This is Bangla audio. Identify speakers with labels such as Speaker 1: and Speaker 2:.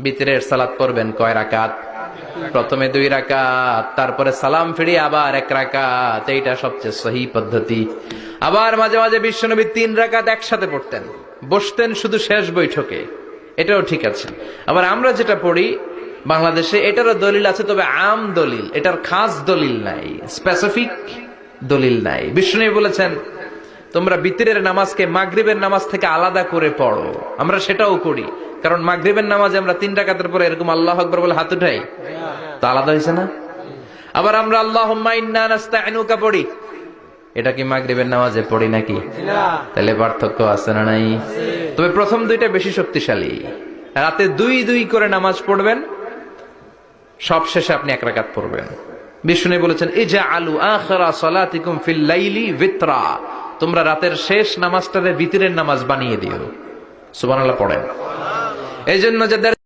Speaker 1: বিতরের সালাত পড়বেন কয় রাকাত? প্রথমে 2 রাকাত, তারপরে সালাম ফিরিয়ে আবার 1 রাকাত। এইটা সবচেয়ে সহি পদ্ধতি। আবার মাঝে মাঝে বিশ্বনবী 3 রাকাত একসাথে পড়তেন, বসতেন শুধু শেষ বৈঠকে, এটাও ঠিক আছে। আবার আমরা যেটা পড়ি বাংলাদেশে, এটারও দলিল আছে, তবে আম দলিল, এটার খাস দলিল নাই, স্পেসিফিক দলিল নাই। বিশ্বনবী বলেছেন তোমরা বিতরের নামাজকে মাগরিবের নামাজ থেকে আলাদা করে পড়ো। আমরা সেটাও করি, কারণ মাগরিবের নামাজে আমরা 3 রাকাতের পরে এরকম আল্লাহু আকবার বলে হাত উঠাই, তো আলাদা হয়েছে না? আবার আমরা আল্লাহুম্মা ইন্না নাস্তাইনুকা পড়ি, এটা কি মাগরিবের নামাজে পড়ি নাকি? তাহলে পার্থক্য আছে না নাই? তবে প্রথম 2টা বেশি শক্তিশালী। রাতে 2 করে নামাজ পড়বেন, সব শেষে আপনি 1 রাকাত পড়বেন। বিষ্ণু বলেছেন ইজআলু আখিরা সালাতিকুম ফিল লাইলি বিতরা, তোমরা রাতের শেষ নামাজটাকে বিতরের নামাজ বানিয়ে দিও। সুবহানাল্লাহ পড়েন। এইজন্য যাদের